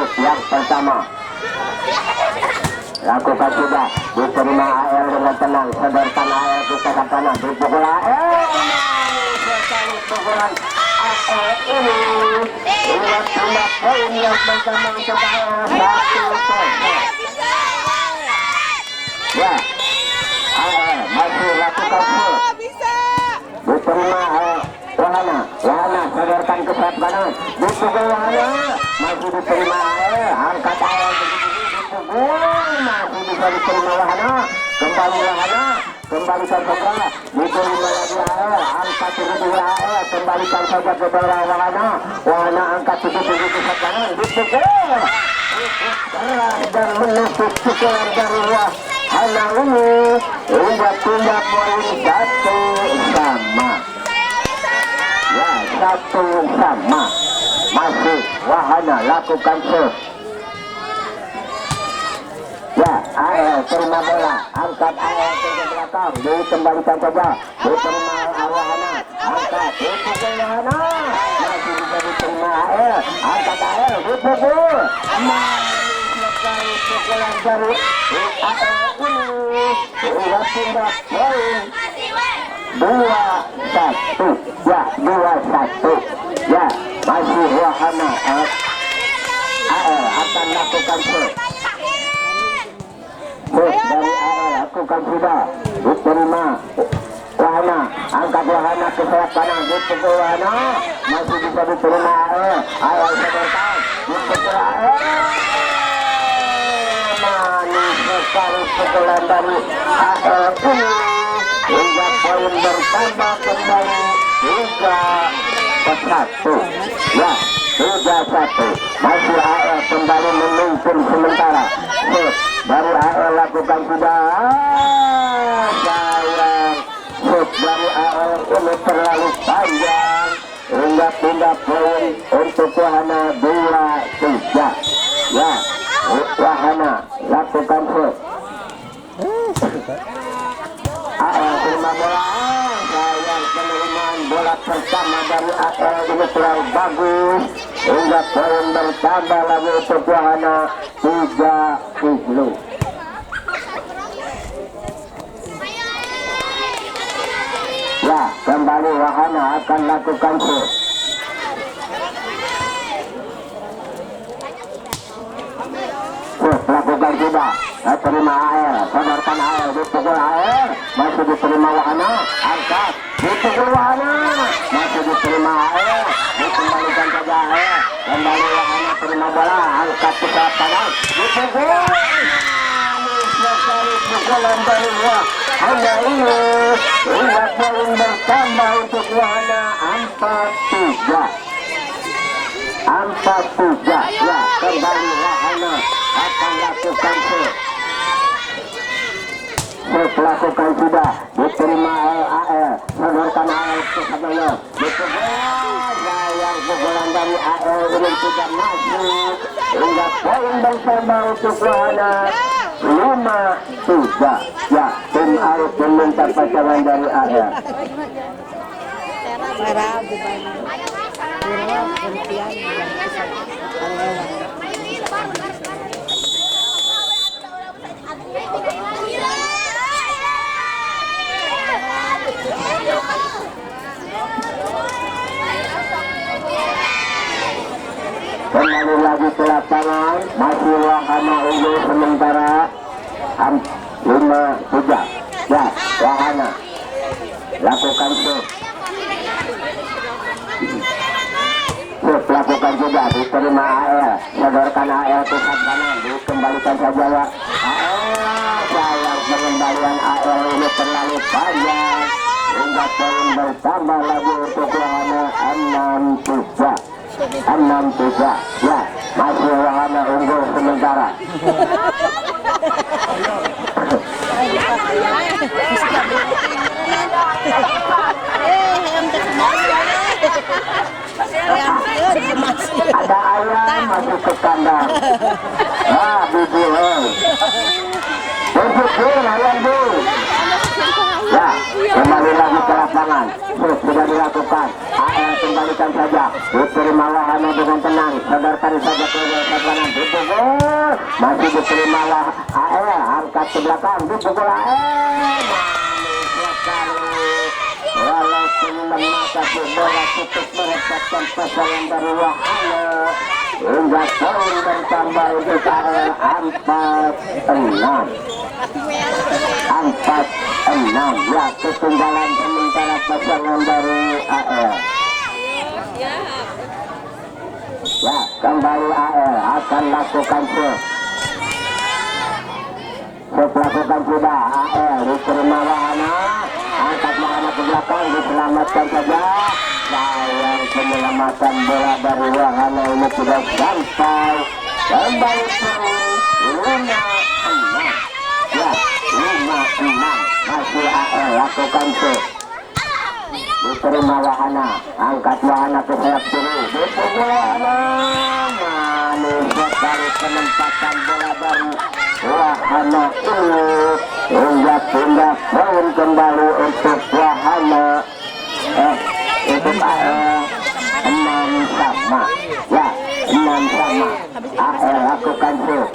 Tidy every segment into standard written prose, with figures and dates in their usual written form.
shoot yang pertama. Lakukan sudah, diterima AL dengan tenang, sodorkan AL ke sebelah kanan, dipukul AL. Sekali pukulan AL ini, lihat tembak poin yang pertama untuk AL, 1-0. Ya, AL masih lakukan shoot, diterima Wahana, sodorkan ke sebelah kanan, dipukul Wahana, masih diterima AL, angkat AL masih bisa diterima Wahana, kembali Wahana, kembalikan saja, diterima lagi AL, angkat kedua AL, kembalikan saja ke bawah Wahana, Wahana angkat tujuh ke kanan, dipukul, keras dan menusuk pukulan dari Wahana ini, hingga tindak poin 1-1. Ya, 1-1, masih Wahana lakukan shoot. Ya, AL terima bola, angkat AL ke belakang, dikembalikan saja, diterima Wahana, angkat, dipukul Wahana, masih bisa diterima AL, angkat AL, dipukul, sekali pukulan dari AL ini, hingga tindak poin 2-1, ya 2-1, ya masih Wahana, AL akan lakukan shoot. Dari AL lakukan sudah, diterima Wahana, angkat Wahana ke sayap kanan, dipukul Wahana, masih bisa diterima AL sodorkan, dipukul AL, manis sekali pukulan dari AL ini, hingga poin bertambah kembali 3-1. Ya, 3-1, masih AL kembali memimpin sementara. Dari AL lakukan sudah, sayang, shoot dari AL ini terlalu panjang, hingga pindah poin untuk Wahana 2-3. Ya, Wahana lakukan shoot. AL terima bola, sayang, penerimaan bola pertama dari AL ini terlalu bagus, hingga poin bertambah lagi untuk Wahana 3-0. Ya, kembali Wahana akan lakukan shoot. Lakukan sudah, terima AL, sodorkan AL, dipukul AL, masih diterima Wahana, angkat, dipukul Wahana, masih diterima AL, dikembalikan saja AL, kembali Wahana terima bola, angkat ke sayap kanan, dipukul, sekali pukulan dari Wahana ini, hingga poin bertambah untuk Wahana 4-3. 4-3, ya kembali Wahana akan lakukan shoot. Shoot lakukan sudah, diterima AL, sodorkan AL ke sana, dipukul, sayang pukulan dari AL belum tidak masuk, hingga poin bertambah untuk Wahana 5-3. Ya, tim Arif meminta pasangan dari AL. Kembali lagi ke lapangan, masih Wahana unggul sementara 5-3. Ya, Wahana lakukan shoot. Lakukan juga, diterima AL, sodorkan AL ke sayap kanan, dikembalikan saja ya AL, sayang pengembalian AL ini terlalu panjang, hingga poin bertambah lagi untuk Wahana 6-3. 6-3, ya masih Wahana unggul sementara. Ada ayam masuk ke kandang. Bibi, bersyukur ayam bu. Ya, kembali lagi ke lapangan. Sudah dilakukan. AL kembalikan saja, diterima Wahana dengan tenang, sadarkan saja ke kanan, dipukul, masih diterima AE, angkat ke belakang, dipukul AE, walaupun memasuki bola tutup merepotkan pasangan dari Wahana, hingga poin bertambah untuk AE 4-6. 4-6 ya, ketinggalan sementara pasangan dari AL. Ya, kembali AL akan lakukan set lakukan sudah AL, diterima Wahana, angkat Wahana ke belakang, diselamatkan saja. Sayang, penyelamatan bola dari Wahana ini tidak sampai. Kembali poin 5-6 ya, 5-6 masih AL lakukan set, diterima Wahana, angkat Wahana ke sayap kiri, dipukul Wahana, manis sekali penempatan bola dari Wahana ini, hingga pindah poin kembali untuk Wahana, untuk AL 6-sama ya, 6-sama AL lakukan set.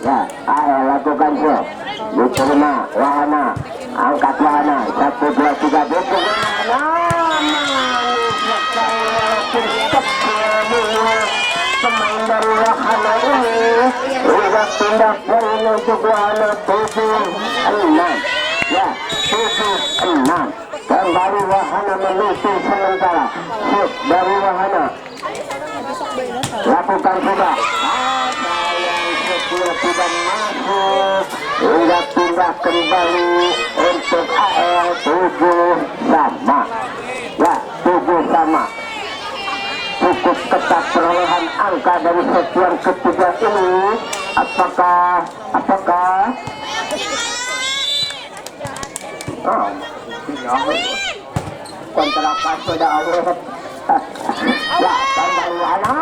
Ya, AL lakukan set, diterima Wahana, angkat Wahana, 1, 2, 3, dipukul Wahana, manis sekali walaupun pemain dari Wahana ini, hingga pindah poin untuk Wahana 7-6 ya, 7-6. Kembali Wahana menuju sementara, set dari Wahana lakukan sudah, tidak masuk, hingga pindah kembali untuk AL 7-sama ya, 7-sama. Cukup ketat perolehan angka dari set yang ketiga ini. Apakah kontrakan sudah awet. Ya, kembali Wahana,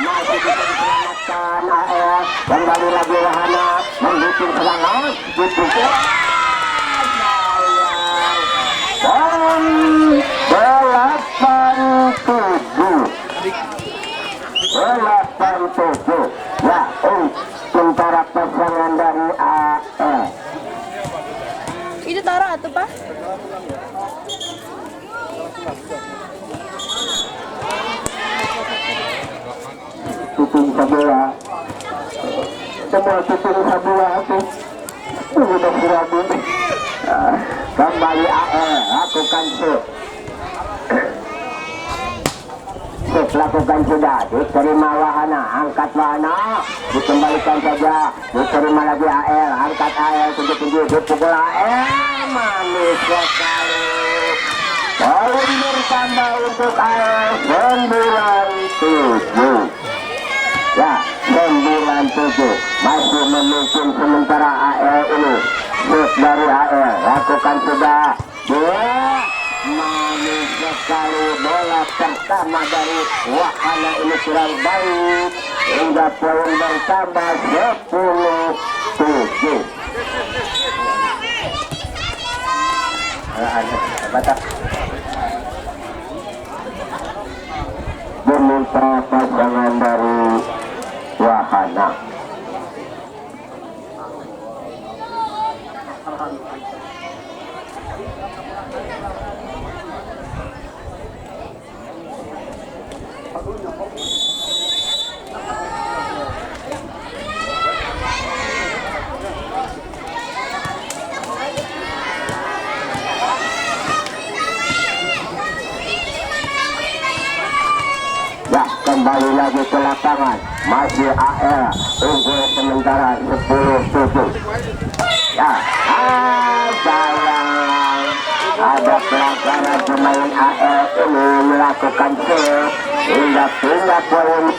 masih bisa diselamatkan AL, kembali lagi Wahana, mendukung serangan, dipukul, poin 8-7 ya, sementara pasangan dari AL. Itu taruh atuh Pak. Tutung sebelah, semua tutung sebelah itu sudah serabut. Kembali AL lakukan set lakukan sudah, diterima Wahana, angkat Wahana, dikembalikan saja, diterima lagi AL, angkat AL, tinggi-tinggi, dipukul AL, manis sekali. Poin bertambah untuk AL 9-7 ya, 9-7 masih memimpin sementara AL ini. Set dari AL lakukan sudah, manis sekali, bola pertama dari Wahana ini kurang baik, hingga poin bertambah 10-7. Meminta pasangan dari Wahana. Ya, kembali lagi ke lapangan, masih AL unggul sementara 10-7 ya. Sayang, ada pelanggaran pemain AL ini melakukan set, hingga pindah poin.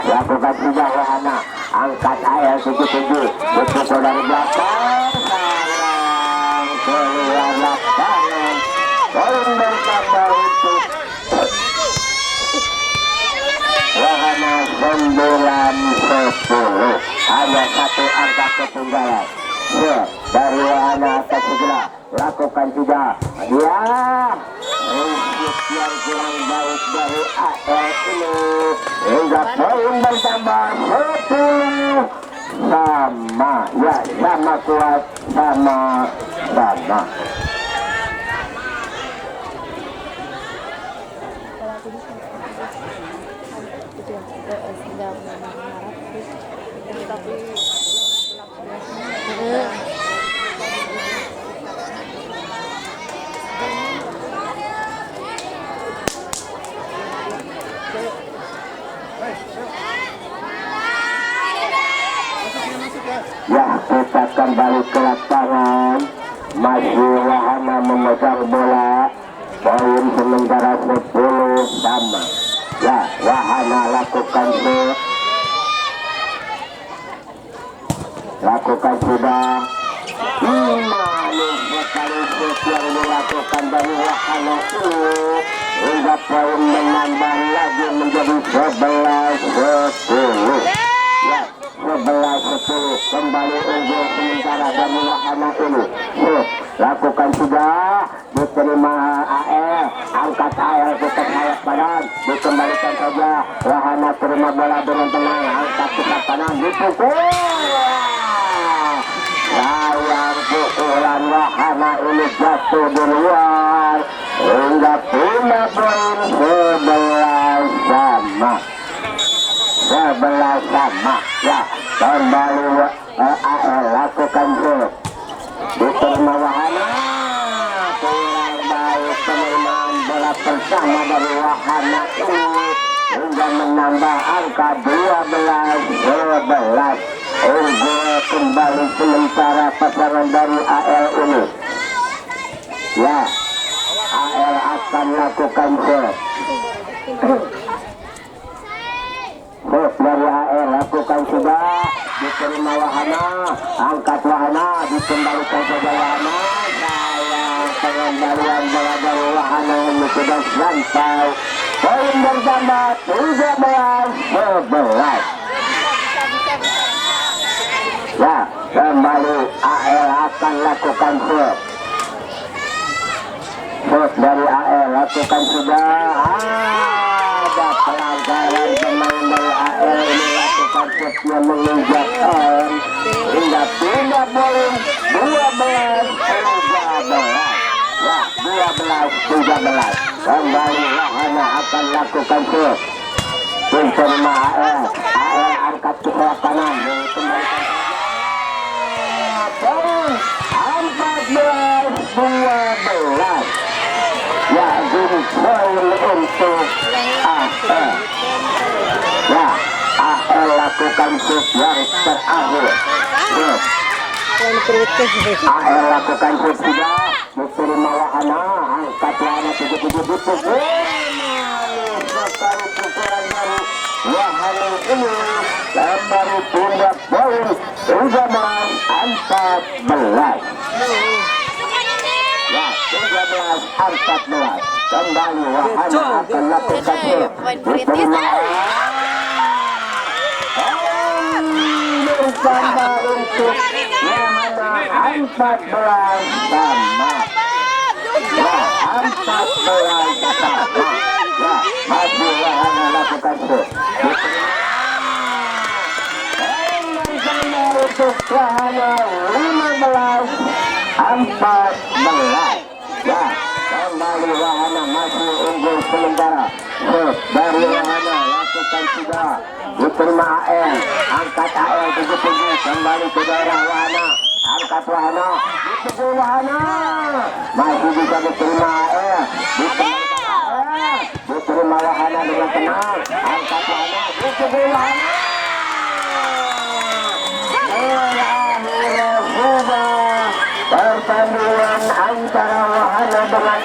Lakukan sudah Wahana, angkat AL 7-7, dipukul dari belakang, sayang, keluar lapangan, poin bertambah untuk hanya satu angka ketinggalan. Dari wahana akan segera lakukan juga dia yang kurang baik dari AL ini hingga poin bertambah 10 sama ya, sama kuat, sama. Ya, kita kembali ke lapangan. Masih wahana memegang bola. Poin sementara 10 sama. Ya, wahana lakukan shoot. Lakukan sudah. Manis sekali shoot yang dilakukan dari wahana ini. Hingga poin menambah lagi menjadi 11-10. Ya, 11-10 kembali unggul sementara dari wahana ini. Lakukan sudah, diterima AL, angkat AL ke sayap kanan, dikembalikan saja. Wahana terima bola dengan tenang, angkat ke kanan, dipukul. Sayang pukulan wahana ini jatuh di luar hingga punya poin 11 sama. 11 sama. Ya, kembali AL lakukan shoot. Diterima wahana, kurang baik penerimaan bola pertama dari wahana ini hingga menambah angka 12-11. Unggul kembali sementara pasangan dari AL ini. Ya, AL akan lakukan shoot. Shoot dari AL lakukan sudah, diterima wahana, angkat wahana, dikembalikan saja wahana. Sayang pengembalian bola dari wahana ini sudah sampai. Poin bertambah 13-11. Ya, kembali AL akan lakukan shoot. Shoot dari AL lakukan sudah. Ada pelanggaran pemain dari AL ini lakukan shootnya menginjak M hingga pindah poin 12-13. Ya, 12-13. Kembali wahana akan lakukan shoot. Diterima AL. AL angkat ke sayap kanan, dikembalikan poin 14-12. Ya, jadi poin untuk AL. Ya, AL lakukan shoot yang terakhir. AL lakukan shoot sudah, diterima wahana, angkat wahana 77 dipukul. Sekali pukulan dari wahana ini kembali pindah poin 13-14. Ya, 13-14. Kembali wahana akan lakukan shoot. Diterima bersama untuk wahana 14 sama. Ya, 14 sama. Ya, masih wahana lakukan shoot. Bersama untuk wahana 15-14. Ya, kembali wahana masih unggul sementara. Shoot dari wahana lakukan sudah, diterima AL, angkat AL 77, kembali ke daerah wahana, angkat wahana, dipukul wahana, masih bisa diterima AL, diterima wahana dengan tenang, angkat wahana, dipukul wahana. Pertandingan antara wahana dengan